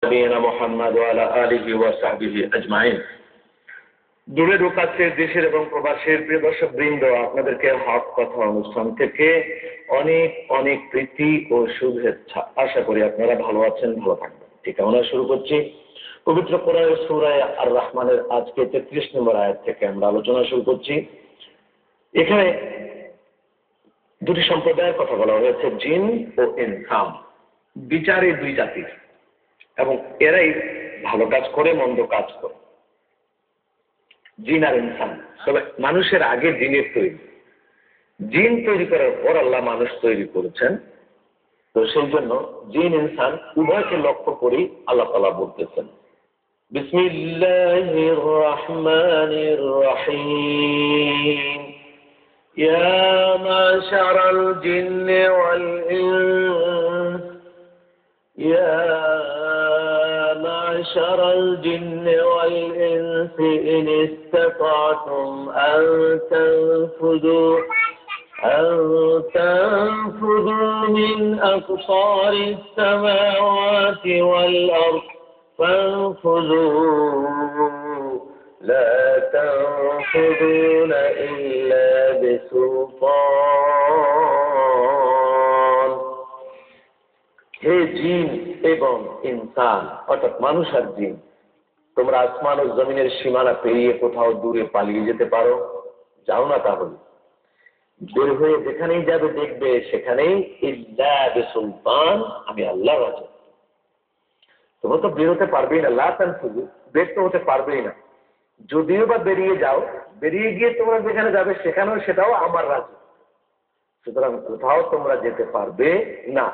নবিয়িনা মুহাম্মদ ওয়া আলা আলিহি ওয়া সাহবিহি আজমাইন। দূরের ও কাছের, দেশের এবং প্রবাসের প্রিয় দর্শক বৃন্দ, আপনাদেরকে হক কথা অনুষ্ঠান থেকে অনেক অনেক প্রীতি ও শুভেচ্ছা। আশা করি আপনারা ভালো আছেন, ভালো থাকবেন। ঠিক আমরা শুরু করছি পবিত্র কোরআনের সূরা আর রহমানের আজকে 33 নম্বর আয়াত থেকে আমরা আলোচনা শুরু করছি। এখানে দুটি সম্প্রদায়ের কথা বলা হয়েছে, জিন ও ইনসান। বিচারে দুই জাতির, এবং এরাই ভালো কাজ করে, মন্দ কাজ করে, জিন আর ইনসান। তবে মানুষের আগে জিনের তৈরি, জিন তৈরি করার পর আল্লাহ মানুষ তৈরি করেছেন। তো সেই জন্য জিন ইনসান উভয়কে লক্ষ্য করেই আল্লাহ তাআলা বলতেছেন, বিসমিল্লাহির রহমানির রহিম, ইয়া মাশারাল জিন্নি ওয়াল ইনস, ইয়া معشر الجن والإنس إن استطعتم أن تنفذوا من أقطار السماوات والأرض فانفذوا لا تنفذون إلا بسلطان। হে জিন এবং ইনসান, অর্থাৎ মানুষ আর জিন, তোমরা আসমান ও জমিনের সীমানা পেরিয়ে কোথাও দূরে পালিয়ে যেতে পারো? যাও না, তাহলে বের হয়ে যেখানেই যাবে দেখবে সেখানেই ইল্লা বিসুলতান, আমি আল্লাহর রাজা। তোমরা তো বের হতে পারবেই না, লা তানফুযু, বের তো হতে পারবেই না। যদিও বা বেরিয়ে যাও, বেরিয়ে গিয়ে তোমরা যেখানে যাবে সেখানেও সেটাও আমার রাজ্য। সুতরাং কোথাও তোমরা যেতে পারবে না,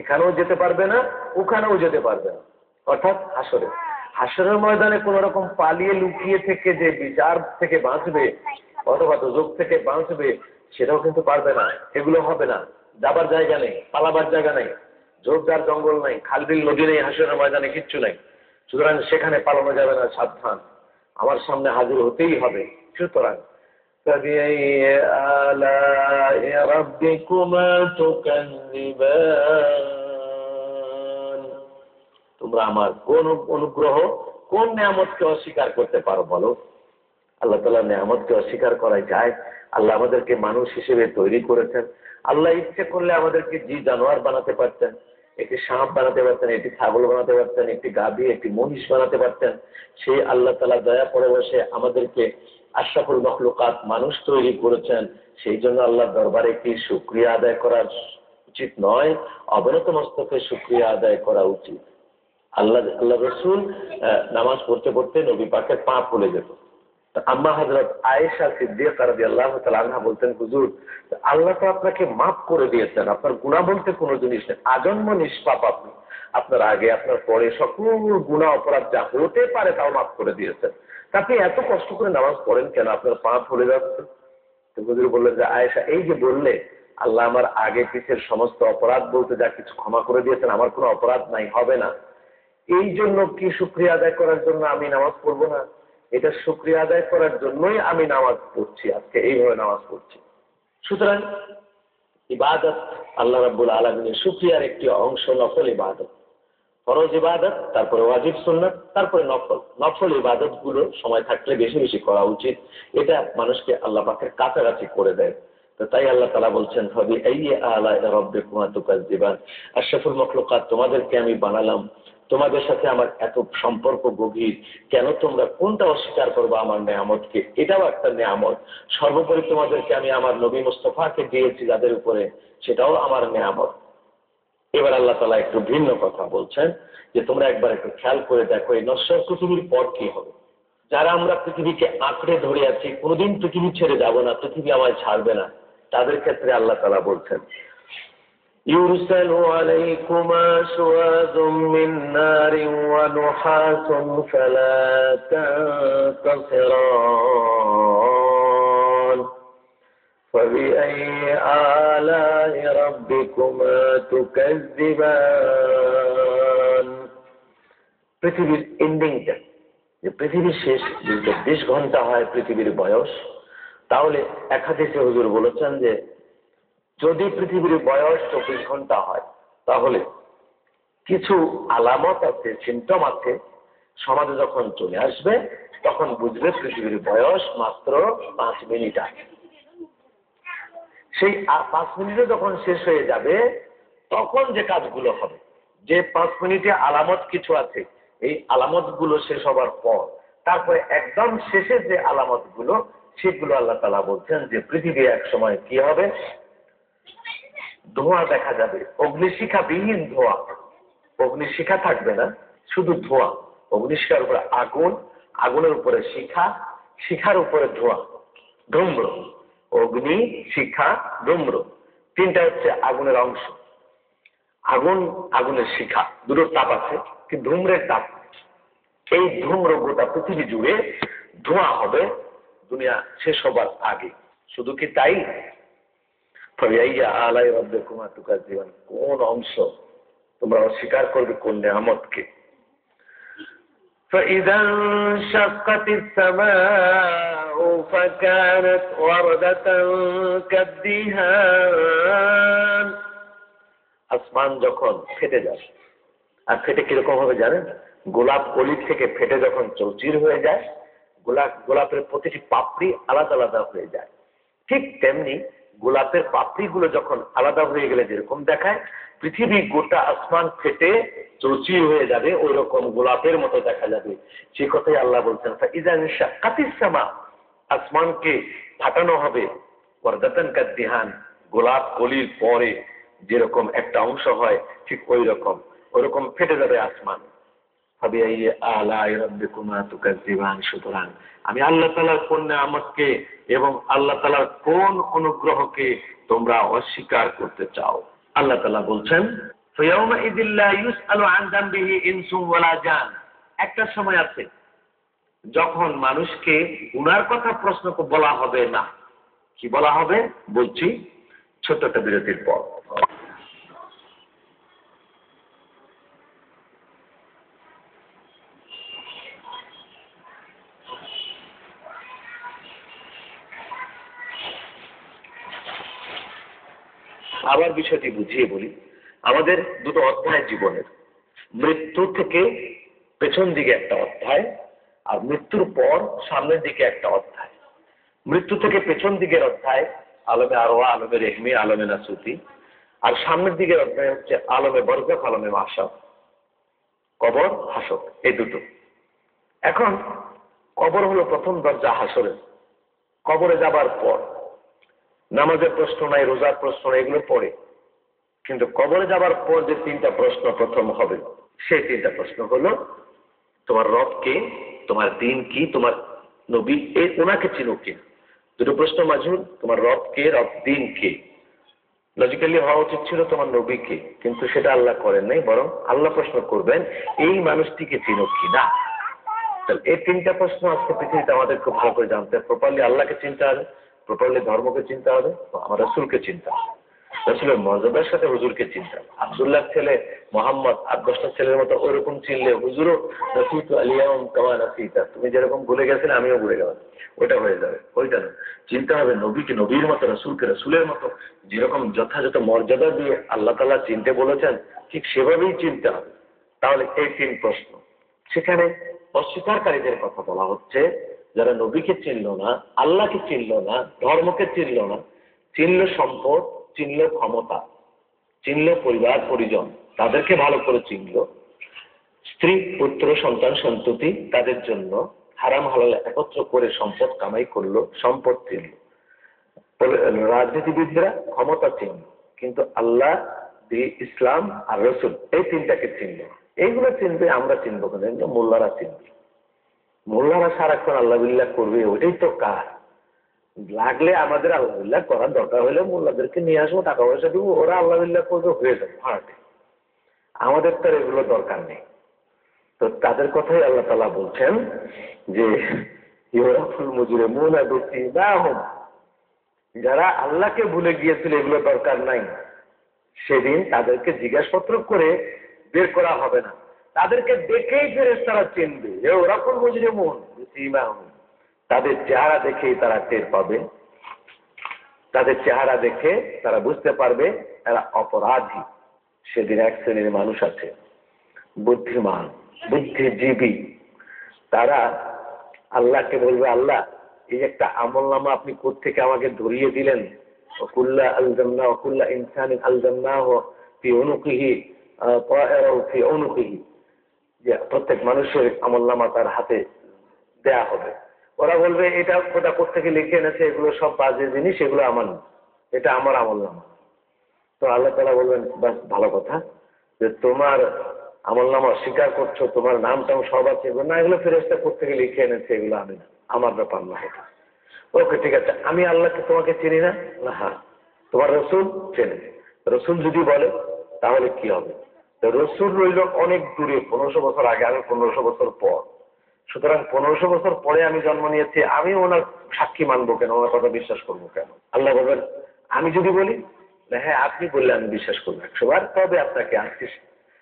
এখানেও যেতে পারবে না, ওখানেও যেতে পারবে না। অর্থাৎ হাসরের ময়দানে কোন রকম পালিয়ে লুকিয়ে থেকে যে বিচার থেকে বাঁচবে অথবা দোজখ থেকে বাঁচবে, সেটাও কিন্তু পারবে না। এগুলো হবে না। যাবার জায়গা নেই, পালাবার জায়গা নেই, ঝোপঝাড় জঙ্গল নাই, খালবিল নদী নেই, হাসরের ময়দানে কিচ্ছু নেই। সুতরাং সেখানে পালানো যাবে না, সাবধান, আমার সামনে হাজির হতেই হবে। সুতরাং فبأي آلاء ربكما تكذبان, তোমরা আমার কোন অনুগ্রহ, কোন নিয়ামতকে অস্বীকার করতে পারো বলো? আল্লাহ তাআলার নিয়ামতকে অস্বীকার করা যায়? আল্লাহ আমাদেরকে মানুষ হিসেবে তৈরি করেছেন। আল্লাহ ইচ্ছে করলে আমাদেরকে জি জানোয়ার বানাতে পারতেন, একটি সাপ বানাতে পারতেন, একটি ছাগল বানাতে পারতেন, একটি গাভী, একটি মহিষ বানাতে পারতেন। সেই আল্লাহ তাআলা দয়া করে বসে আমাদেরকে আশরাফুল মখলুকাত মানুষ তৈরি করেছেন। সেই জন্য আল্লাহর দরবারে কি শুকরিয়া আদায় করা উচিত নয়? অবনত মস্তকে শুকরিয়া আদায় করা উচিত। আল্লাহ রসুল নামাজ পড়তে পড়তে নবী পাকের পা ফুলে যেত। আম্মা হযরত আয়েশা সিদ্দিকা রাদিয়াল্লাহু তাআলা আনহা বলতেন, হুজুর, আল্লাহ তো আপনাকে মাফ করে দিয়েছেন, আপনার গুনাহ বলতে কোনো জিনিস নেই, আজন্ম নিষ্পাপ আপনি। আপনার আগে আপনার পরে সকল গুনাহ অপরাধ যা হতে পারে তাও মাফ করে দিয়েছেন। আপনি এত কষ্ট করে নামাজ পড়েন কেন? আপনার পা ফুলে যাচ্ছে। তো হুজুর বললেন যে, আয়েশা, এই যে বললে আল্লাহ আমার আগে পিছের সমস্ত অপরাধ বলতে যা কিছু ক্ষমা করে দিয়েছেন, আমার কোনো অপরাধ নাই, হবে না, এই জন্য কি শুকরিয়া আদায় করার জন্য আমি নামাজ পড়বো না? এটা শুকরিয়া আদায় করার জন্যই আমি নামাজ পড়ছি, আজকে এইভাবে নামাজ পড়ছি। সুতরাং ইবাদত আল্লাহ রাব্বুল আলামিনের শুকরিয়ার একটি অংশ নফল ইবাদত। ফরজ ইবাদত, তারপরে ওয়াজিব সুন্নাত, তারপরে নফল। নফল ইবাদত গুলো সময় থাকলে বেশি বেশি করা উচিত। এটা মানুষকে আল্লাহ পাকের কাছাকাছি করে দেয়। তো তাই আল্লাহ তাআলা বলছেন, ফাবিআইয়ি আলাই রাব্বিকুমা তুকাজ্জিবান, আশরাফুল মখলুকাত, তোমাদেরকে আমি বানালাম, তোমাদের সাথে আমার এত সম্পর্ক গভীর, কেন তোমরা কোনটা অস্বীকার করবে আমার নেয়ামতকে? এটাও একটা নেয়ামত। সর্বোপরি তোমাদেরকে আমি আমার নবী মুস্তাফাকে দিয়েছি যাদের উপরে, সেটাও আমার নেয়ামত। এবার আল্লাহ তাআলা একটু ভিন্ন কথা বলছেন যে, তোমরা একবার একটু খেয়াল করে দেখো, এই নশ্বর পৃথিবীর পর কি হবে। যারা আমরা পৃথিবীকে আঁকড়ে ধরে আছি, কোনোদিন পৃথিবী ছেড়ে যাব না, পৃথিবী আমায় ছাড়বে না, তাদের ক্ষেত্রে আল্লাহ তাআলা বলছেন, يرسل عليكما شواظ من نار ونحاس فلا تنتصران فبأي آلاء ربكما تكذبان। পৃথিবীর এন্ডিংটা, যে পৃথিবীর শেষ 20 ঘন্টা হয় পৃথিবীর বয়স, তাহলে এক হাদিসে হুজুর বলেছেন যে যদি পৃথিবীর বয়স 24 ঘন্টা হয়, তাহলে কিছু আলামত আছে, সিমটম আছে, সমাজে যখন চলে আসবে তখন বুঝবে পৃথিবীর বয়স মাত্র 5 মিনিট আছে। সেই 5 মিনিটে যখন শেষ হয়ে যাবে তখন যে কাজগুলো হবে, যে 5 মিনিটে আলামত কিছু আছে, এই আলামত গুলো শেষ হবার পর তারপরে একদম শেষে যে আলামত গুলো, সেগুলো আল্লাহ তাআলা বলছেন যে পৃথিবী এক সময় কি হবে, ধোঁয়া দেখা যাবে, অগ্নিশিখা বিহীন ধোঁয়া। অগ্নিশিখা থাকবে না, শুধু ধোঁয়া। অগ্নিশিখার উপরে আগুন, আগুনের উপরে শিখা, শিখার উপরে ধোঁয়া, ধূম্র। অগ্নি, শিখা, ধূম্র, তিনটা হচ্ছে আগুনের অংশ। আগুন, আগুনের শিখা, দুটো তাপ আছে, কিন্তু ধূম্রের তাপ। এই ধূম্র গোটা পৃথিবী জুড়ে ধোঁয়া হবে দুনিয়া শেষ হবার আগে। শুধু কি তাই? কোন অংশ তোমরা অস্বীকার করবে, কোন নিয়ামতকে? فإذا انشقت السماء فكانت وردة كالدهان। আসমান যখন ফেটে যায়, আর ফেটে কিরকম হবে জানেন? গোলাপ কলি থেকে ফেটে যখন চৌচির হয়ে যায়, গোলাপের প্রতিটি পাপড়ি আলাদা আলাদা হয়ে যায়, ঠিক তেমনি গোলাপের পাপড়িগুলো যখন আলাদা হয়ে গেলে যেরকম দেখায়, পৃথিবী গোটা আসমান ফেটে চৌচির হয়ে যাবে, ওই রকম গোলাপের মতো দেখা যাবে। সে কথাই আল্লাহ বলছেন, আসমানকে ফাটানো হবে, ওয়ারদাতান কাদ্দিহান, গোলাপ কলির পরে যেরকম একটা অংশ হয় ঠিক ওইরকম ফেটে যাবে আসমান। সুতরাং আমি আল্লাহ তাআলার কোন নিয়ামতকে এবং আল্লাহ তাআলার কোন অনুগ্রহকে তোমরা অস্বীকার করতে চাও? আল্লাহ তাআলা বলছেন, একটা সময় আছে যখন মানুষকে গুনার কথা প্রশ্ন বলা হবে না। কি বলা হবে বলছি ছোট্ট একটা বিরতির পর। আবার বিষয়টি বুঝিয়ে বলি। আমাদের দুটো অধ্যায় জীবনের, মৃত্যু থেকে পেছন দিকে একটা অধ্যায়, আর মৃত্যুর পর সামনের দিকে একটা অধ্যায়। মৃত্যু থেকে পেছন দিকের অধ্যায় আলমে আরওয়াহ, আলমে রেহমি, আলমে নাসুতি। আর সামনের দিকের অধ্যায় হচ্ছে আলমে বরজাখ, আলমে মাহশার, কবর, হাসর, এই দুটো। এখন কবর হলো প্রথম দরজা হাসরের। কবরে যাবার পর নামাজের প্রশ্ন নাই, রোজার প্রশ্ন নাই, এগুলো পড়ে। কিন্তু কবরে যাবার পর যে তিনটা প্রশ্ন প্রথম হবে, সেই তিনটা প্রশ্ন হলো, তোমার রব কে, তোমার দিন কি, তোমার নবী ওনাকে চিনো কিনা। দুটো প্রশ্ন মাজহুর, তোমার রব কে, রব দিন কে। লজিক্যালি হওয়া উচিত ছিল তোমার নবী কে, কিন্তু সেটা আল্লাহ করেন নাই, বরং আল্লাহ প্রশ্ন করবেন এই মানুষটিকে চিনো কিনা। এই তিনটা প্রশ্ন আজকে পৃথিবীতে আমাদের খুব ভালো করে জানতে হবে। প্রপারলি আল্লাহকে চিনতে হবে, প্রপারলি ধর্মকে চিনতে হবে, আমার রাসূলকে চিনতে হবে, রাসূলের মর্যাদার সাথে হুজুরকে চিনতে হবে। আব্দুল্লাহ ছেলে মোহাম্মদ 8-10টা ছেলের মতো ওরকম চিনলে হুজুরও নাসিতু আলিয়াউম কামা নাসিতা, তুমি যেরকম ভুলে গেছিলে আমিও ভুলে গেলাম, ওইটা হয়ে যাবে। ওইটা না, চিনতে হবে নবীকে নবীর মতো, রাসূলকে রাসূলের মতো। যেরকম যথাযথ মর্যাদা দিয়ে আল্লাহ তাআলা চিনতে বলেছেন ঠিক সেভাবেই চিনতে হবে। তাহলে এই তিন প্রশ্ন। সেখানে অস্বীকারীদের কথা বলা হচ্ছে, যারা নবীকে চিনল না, আল্লাহকে চিনল না, ধর্মকে চিনল না, চিনল সম্পদ, চিনল ক্ষমতা, চিনল পরিবার পরিজন, তাদেরকে ভালো করে চিনল, স্ত্রী পুত্র সন্তান সন্ততি, তাদের জন্য হারাম হালাল একত্র করে সম্পদ কামাই করলো, সম্পদ চিনল। রাজনীতিবিদরা ক্ষমতা চিনল, কিন্তু আল্লাহ, ইসলাম আর রসুল, এই তিনটাকে চিনল। এইগুলো চিনবে, আমরা চিনবো কেন? এগুলো মোল্লারা চিনবে। মোল্লারা সারাক্ষণ আল্লাহ বিল্লাহ করবে, ওইটাই তো কাজ। লাগলে আমাদের আল্লাহ বিল্লাহ করার দরকার হলে মোল্লাদেরকে নিয়ে আসবো, টাকা পয়সা দিব, ওরা আল্লাহ বিল্লাহ করবে, হয়ে যাবে ভাড়াটে। আমাদের তো এগুলো দরকার নেই। তো তাদের কথাই আল্লাহ তাআলা বলছেন যে ইউরাফুল মুজরিমুনা বিসিমাহুম, যারা আল্লাহকে ভুলে গিয়েছিল, এগুলো দরকার নাই, সেদিন তাদেরকে জিজ্ঞাসাপত্র করে বের করা হবে না, তাদেরকে দেখেই ফেরেশতারা চিনবে। ইউরাফুল মুজরিমুন বিসিমাহুম, তাদের চেহারা দেখেই তারা টের পাবে, তাদের চেহারা দেখে তারা বুঝতে পারবে এরা অপরাধী। সেদিন এক শ্রেণীর মানুষ আছে বুদ্ধিমান, বুদ্ধিজীবী, তারা আল্লাহকে বলবে, আল্লাহ এই একটা আমলনামা আপনি কোত্থেকে আমাকে ধরিয়ে দিলেন, ওকুল্লা আলজামনা ওকুল্লা ইনসান আলজামনাহু ফি উনুকিহি তায়রাহু ফি উনুকিহি, যে প্রত্যেক মানুষের আমলনামা তার হাতে দেয়া হবে। ওরা বলবে এটা খোদা কোত্থেকে লিখে এনেছে, এগুলো সব বাজে জিনিস, এগুলো আমার না, এটা আমার আমলনামা। তো আল্লাহ তাআলা বলবেন, বাস ভালো কথা, যে তোমার আমলনামা অস্বীকার করছো, তোমার নাম টাম সব আছে, না এগুলো ফেরেশতা কোত্থেকে লিখে এনেছে, এগুলো আমি না, আমার ব্যাপার না এটা। ওকে ঠিক আছে, আমি আল্লাহকে তোমাকে চিনি না, না হ্যাঁ তোমার রসুল চেনে। রসুল যদি বলে তাহলে কি হবে? তো রসুল রইল অনেক দূরে, 1500 বছর আগে, আমি 1500 বছর পর। সুতরাং 1500 বছর পরে আমি জন্ম নিয়েছি, আমি ওনার সাক্ষী মানবো কেন, ওনার কথা বিশ্বাস করবো কেন? আল্লাহ বলবেন, আমি যদি বলি হ্যাঁ আপনি বললে আমি বিশ্বাস করবো 100 বার, তবে আপনাকে আজকে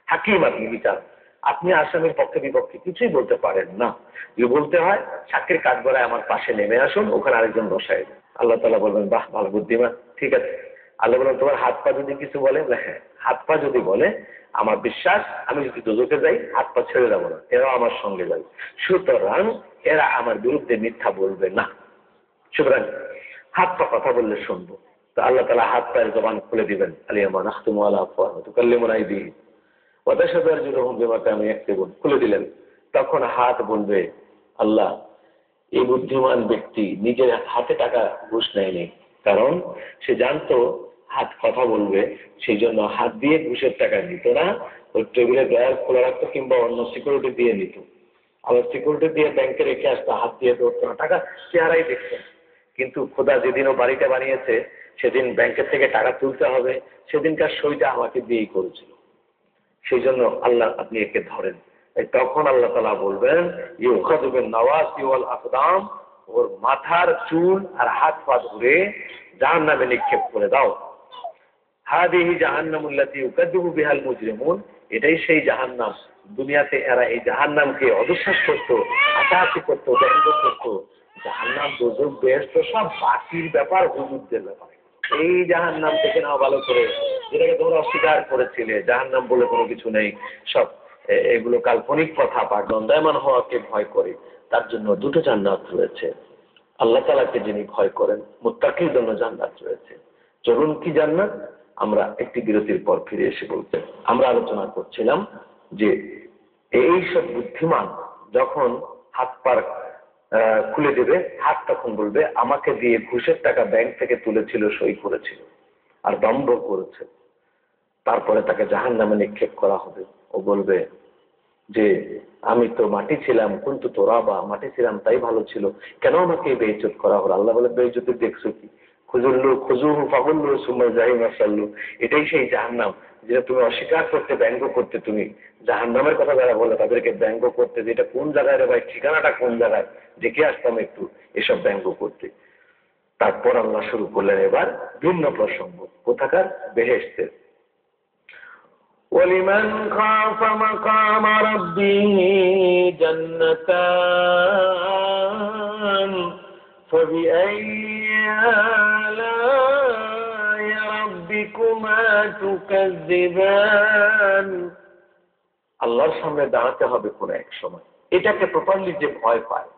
হাকিম, আপনি বিচার, আপনি আসামির পক্ষে বিপক্ষে কিছুই বলতে পারেন না। যদি বলতে হয় সাক্ষীর কাঠগড়ায় আমার পাশে নেমে আসুন, ওখানে আরেকজন বসায় দেন। আল্লাহ তাআলা বলবেন, বাহ ভালো বুদ্ধিমান, ঠিক আছে। আল্লাহ বলবেন, তোমার হাত পা যদি কিছু বলে, হ্যাঁ হাত পা যদি বলে আমার বিশ্বাস, আমি যদি দোজখে যাই হাত পা ছেড়ে যাবো না, এরাও আমার সঙ্গে যাবে। সুতরাং এরা আমার বিরুদ্ধে মিথ্যা বলবে না, সুতরাং হাত পা কথা বললে শুনবো। তো আল্লাহ তাআলা হাত পায়ের জবান খুলে দিবেন, আলিয়ামা নাখতুমু আলা আফওয়াহিহিম ওয়া তুকাল্লিমুনা আইদিহিম ওয়া তাশহাদু আরজুলুহুম বিমা কানু ইয়াকসিবুন, খুলে দিলেন। তখন হাত বলবে, আল্লাহ এই বুদ্ধিমান ব্যক্তি নিজের হাতে টাকা ঘুষ নেয়নি, কারণ সে জানতো হাত কথা বলবে, সেই জন্য হাত দিয়ে ঘুষের টাকা নিত না, ওই টেবিলে ড্রয়ার খোলা রাখতো কিংবা অন্য সিকিউরিটি দিয়ে নিত। আবার সিকিউরিটি দিয়ে ব্যাংকে রেখে আসতো, হাত দিয়ে ধরতো না, টাকা চেহারাই দেখতেন। কিন্তু খোদা যেদিন ও বাড়িটা বানিয়েছে, সেদিন ব্যাংকের থেকে টাকা তুলতে হবে, সেদিনকার সইটা আমাকে দিয়েই করেছিল, সেই জন্য আল্লাহ আপনি একে ধরেন। তখন আল্লাহ তাআলা বলবেন, ইউখাযু বিন নাওয়াসি ওয়াল আকদাম, ওর মাথার চুল আর হাত পা ধরে জাহান্নামে নিক্ষেপ করে দাও। হাদিহি জাহান্নামুল্লাতী ইউকাযযিবু বিহাল মুজরিমুন, এটাই সেই জাহান্নাম, দুনিয়াতে এরা এই জাহান্নামকে অবিশ্বাস করতো, হাসাহাসি করতো, ব্যঙ্গ করতো। জাহান্নাম, দোজখ, বেহেশত সব বাকির ব্যাপার, হুজুরদের ব্যাপার। এই জাহান্নাম থেকে নাও ভালো করে, যেটাকে তোমরা অস্বীকার করেছিলে, জাহান্নাম বলে কোনো কিছু নেই, সব এগুলো কাল্পনিক কথা, বা দণ্ডায়মান হওয়াকে ভয় করে, তার জন্য দুটো জান্নাত রয়েছে। আল্লাহ তাআলাকে যিনি ভয় করেন, মুত্তাকির জন্য জান্নাত রয়েছে। চলুন কি জান্নাত, আমরা একটি বিরতির পর ফিরে এসে বলতে। আমরা আলোচনা করছিলাম যে এই সব বুদ্ধিমান যখন হাত পার খুলে দেবে, হাত তখন বলবে আমাকে দিয়ে ঘুষের টাকা ব্যাংক থেকে তুলেছিল, সই করেছিল আর দম্ভ করেছে। তারপরে তাকে জাহান্নামে নিক্ষেপ করা হবে। ও বলবে যে আমি তো মাটি ছিলাম, কিন্তু তোরাবা, মাটি ছিলাম তাই ভালো ছিল, কেন আমাকে বেইজ্জত করা হলো? আল্লাহ বলে, বেইজ্জতি দেখছো কি, খুজুহু ফাগুল্লু সুম্মা জাহিমা সাল্লু, এটাই সেই জাহান্নাম যেটা তুমি অস্বীকার করতে, ব্যঙ্গ করতে। তুমি জাহান্নামের কথা যারা বলে তাদেরকে ব্যঙ্গ করতে, যে এটা কোন জায়গায় রে ভাই, ঠিকানাটা কোন জায়গায়, দেখে আসতাম একটু, এসব ব্যঙ্গ করতে। তারপর আল্লাহ শুরু করলেন এবার ভিন্ন প্রসঙ্গ, কোথাকার? বেহেশতের। وَلِمَنْ خَافَ مَقَامَ رَبِّهِ جَنَّتَانِ فَبِأَيِّ آلَاءِ رَبِّكُمَا تُكَذِّبَانِ। আল্লাহর সামনে দাঁড়াতে হবে কোন এক সময়, এটাকে প্রপারলি যে ভয় পায়,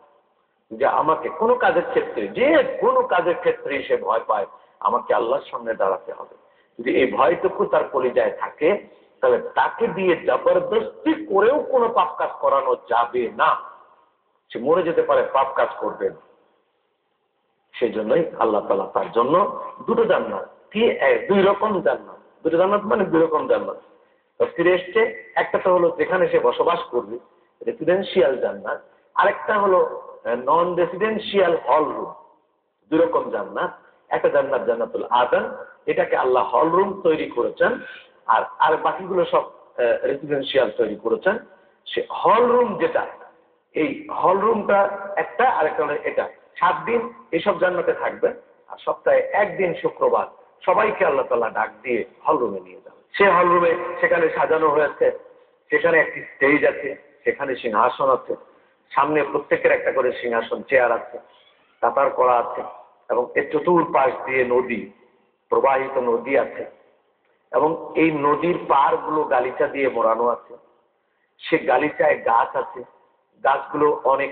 যে আমাকে কোনো কাজের ক্ষেত্রে, যে কোনো কাজের ক্ষেত্রে সে ভয় পায়, আমাকে আল্লাহর সামনে দাঁড়াতে হবে, যদি এই ভয়টুকু তার কলিজায় থাকে, তাহলে তাকে দিয়ে জবরদস্তি করেও কোনো পাপ কাজ করানো যাবে না। সে মরে যেতে পারে, পাপ কাজ করবেন। সেই জন্যই আল্লাহ তাআলা তার জন্য দুটো জান্নাত, কি দুই রকম জান্নাত, দুটো জান্নাত মানে দুই রকম জান্নাত ফিরে এসছে। একটা তো হলো যেখানে সে বসবাস করবে, রেসিডেন্সিয়াল জান্নাত, আরেকটা হলো নন রেসিডেন্সিয়াল হল রুম। দুই রকম জান্নাত। একটা জান্নাত জান্নাতুল আদন, এটাকে আল্লাহ হল রুম তৈরি করেছেন, আর বাকিগুলো সব রেসিডেন্সিয়াল তৈরি করেছেন। সে হল রুম যেটা, এই হল রুমটা একটা, আরেকটা হলো এটা। 7 দিন এইসব জান্নাতে থাকবে, আর সপ্তাহে একদিন শুক্রবার সবাইকে আল্লাহ তাআলা ডাক দিয়ে হল রুমে নিয়ে যাবে। সে হল রুমে সেখানে সাজানো হয়েছে, সেখানে একটি স্টেজ আছে, সেখানে সিংহাসন আছে, সামনে প্রত্যেকের একটা করে সিংহাসন, চেয়ার আছে, কাতার করা আছে, এবং এর চতুর্পাশ দিয়ে নদী, প্রবাহিত নদী আছে, এবং এই নদীর পাড়গুলো গালিচা দিয়ে মোড়ানো আছে। সে গালিচায় গাছ আছে, গাছগুলো অনেক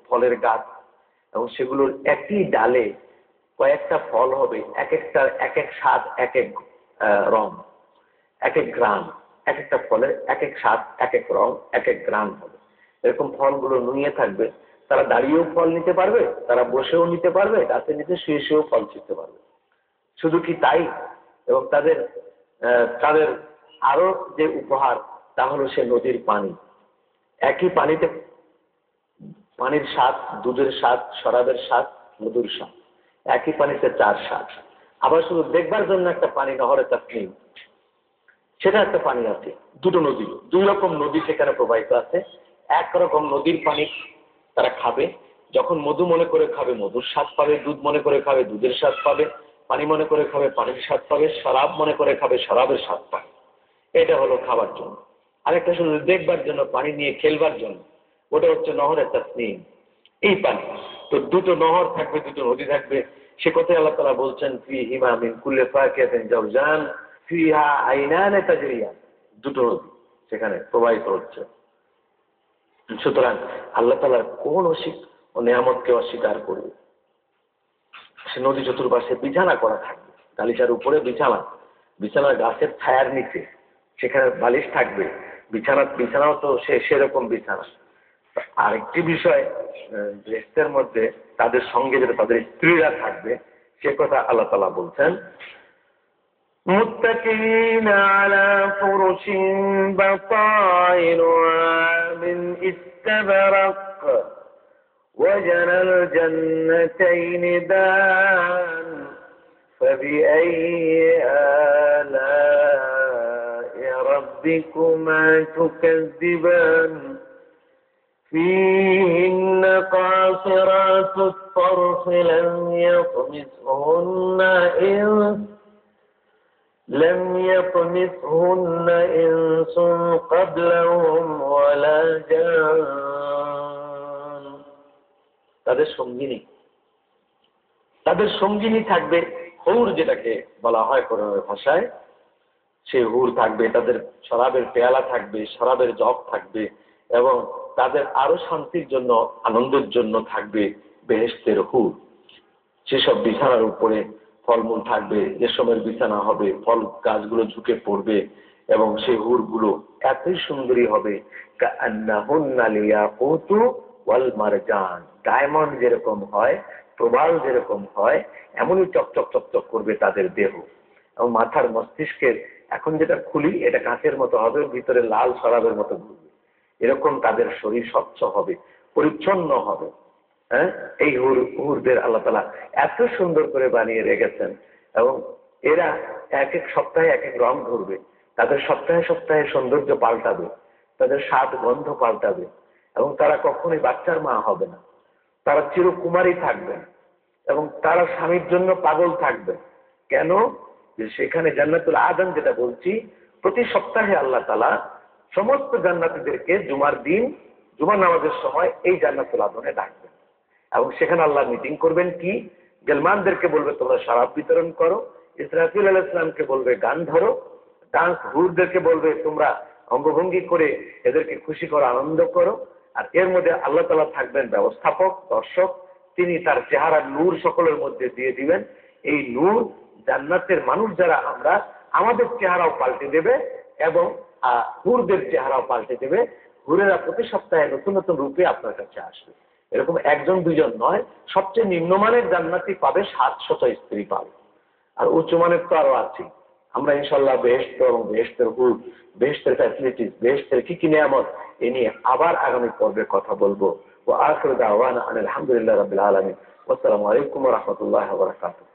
ফলের গাছ, এবং সেগুলোর একই ডালে কয়েকটা ফল হবে, এক একটা এক এক স্বাদ, এক এক রং, এক এক গ্রাম, এক একটা ফলের এক এক স্বাদ, এক এক রং, এক এক গ্রাম হবে। এরকম ফলগুলো নুয়ে থাকবে। তারা দাঁড়িয়েও ফল নিতে পারবে, তারা বসেও নিতে পারবে, গাছের নিচে শুয়ে শুয়েও ফল ছিঁড়তে পারবে। শুধু কি তাই, এবং তাদের তাদের আরো যে উপহার তা হলো সে নদীর পানি। একই পানিতে পানির স্বাদ, দুধের স্বাদ, শরাবের স্বাদ, মধুর স্বাদ, একই পানিতে 4 স্বাদ। আবার শুধু দেখবার জন্য একটা পানি, নহরে তাসনিম, সেটা একটা পানি আছে। দুটো নদী, 2 রকম নদী সেখানে প্রবাহিত আছে। একরকম নদীর পানি তারা খাবে, যখন মধু মনে করে খাবে মধুর স্বাদ পাবে, দুধ মনে করে খাবে দুধের স্বাদ পাবে, পানি মনে করে খাবে পানির স্বাদ পাবে, শরাব মনে করে খাবে শরাবের স্বাদ পাবে। এটা হলো খাবার জন্য। আরেকটা শুধু দেখবার জন্য, পানি নিয়ে খেলবার জন্য, ওটা হচ্ছে নহরে তাসনিম, এই পানি। তো দুটো নহর থাকবে, দুটো নদী থাকবে। সে কথাই আল্লাহ তাআলা বলছেন, ফীহিমা মিন কুল্লি ফাকিহাতিন জাওজান ফিহা আইনান তাজরিয়ান, দুটো নদী সেখানে প্রবাহিত হচ্ছে। সুতরাং আল্লাহ তাআলার কোন নিয়ামতকে অস্বীকার করবে? সে নদী চতুর্পাশে বিছানা করা থাকবে, গালিচার উপরে বিছানা, বিছানার গাছের ছায়ার নিচে সেখানে বালিশ থাকবে। বিছানাও তো সেরকম বিছানা। আরেকটি বিষয়, বেহেশতের মধ্যে তাদের সঙ্গে যেটা তাদের স্ত্রীরা থাকবে, সে কথা আল্লাহ তাআলা বলছেন, মুত্তাকিনা আলা ফুরুশিন বাতাইনুহা মিন ইস্তাবরাক وجنى الجنتين دان فبأي آلاء ربكما تكذبان فيهن قاصرات الطرف لم يطمثهن إنس قبلهم ولا جان। তাদের সঙ্গিনী থাকবে হুর, যেটাকে বলা হয় কোরআনের ভাষায়, সে হুর থাকবে। তাদের শরাবের পেয়ালা থাকবে, শরাবের জগ থাকবে, এবং তাদের আরো শান্তির জন্য, আনন্দের জন্য থাকবে বেহেশতের হুর। সেসব বিছানার উপরে ফলমূল থাকবে, রেশমের বিছানা হবে, ফল গাছগুলো ঝুঁকে পড়বে, এবং সেই হুরগুলো এতই সুন্দরী হবে, কাআন্নাহুন্না লিয়াকুতু ওয়াল মারজান, ডায়মন্ড যেরকম হয়, প্রবাল যেরকম হয়, এমনই চকচক চকচক করবে তাদের দেহ। এবং মাথার মস্তিষ্কের এখন যেটা খুলি, এটা কাঁচের মতো হবে, ভিতরে লাল শরাবের মতো ঘুরবে। এরকম তাদের শরীর স্বচ্ছ হবে, পরিচ্ছন্ন হবে। হ্যাঁ, এই হুরদের আল্লাহ তাআলা এত সুন্দর করে বানিয়ে রেখেছেন, এবং এরা এক এক সপ্তাহে এক এক রং ধরবে। তাদের সপ্তাহে সপ্তাহে সৌন্দর্য পাল্টাবে, তাদের স্বাদ গন্ধ পাল্টাবে, এবং তারা কখনোই বাচ্চার মা হবে না। তারা চিরকুমারী থাকবেন, এবং তারা স্বামীর জন্য পাগল থাকবেন। কেন? যে সেখানে জান্নাতুল আদন যেটা বলছি, প্রতি সপ্তাহে আল্লাহ তাআলা সমস্ত জান্নাতীদেরকে জুমার দিন, জুমার নামাজের সময় এই জান্নাতুল আদনে ডাকবেন, এবং সেখানে আল্লাহ মিটিং করবেন। কি? গেলমানদেরকে বলবে তোমরা শরাব বিতরণ করো, ইসরাফিল আলাইহিস সালামকে বলবে গান ধরো, ডান্স, হুরদেরকে বলবে তোমরা অঙ্গভঙ্গি করে এদেরকে খুশি করো, আনন্দ করো। আর এর মধ্যে আল্লাহ তাআলা থাকবেন ব্যবস্থাপক, দর্শক। তিনি তার চেহারার নূর সকলের মধ্যে দিয়ে দিবেন। এই নূর জান্নাতের মানুষ যারা আমরা, আমাদের চেহারাও পাল্টে দেবে, এবং হুরদের চেহারাও পাল্টে দেবে। হুরেরা প্রতি সপ্তাহে নতুন নতুন রূপে আপনার কাছে আসবে। এরকম একজন দুজন নয়, সবচেয়ে নিম্নমানের জান্নাতি পাবে 700 স্ত্রী পাবে, আর উচ্চমানের তো আরো আছে। আমরা ইনশাআল্লাহ বেহেশত এবং বেহেশতের হুর, বেহেশতের ফ্যাসিলিটিস, বেহেশতের কি কি নিয়ামত, এ নিয়ে আবার আগামী পর্বে কথা বলবো। ওয়া আখিরু দাওয়ানা আলহামদুলিল্লাহি রাব্বিল আলামিন। আসসালামু আলাইকুম ওয়া রাহমাতুল্লাহি ওয়া বারাকাতুহু।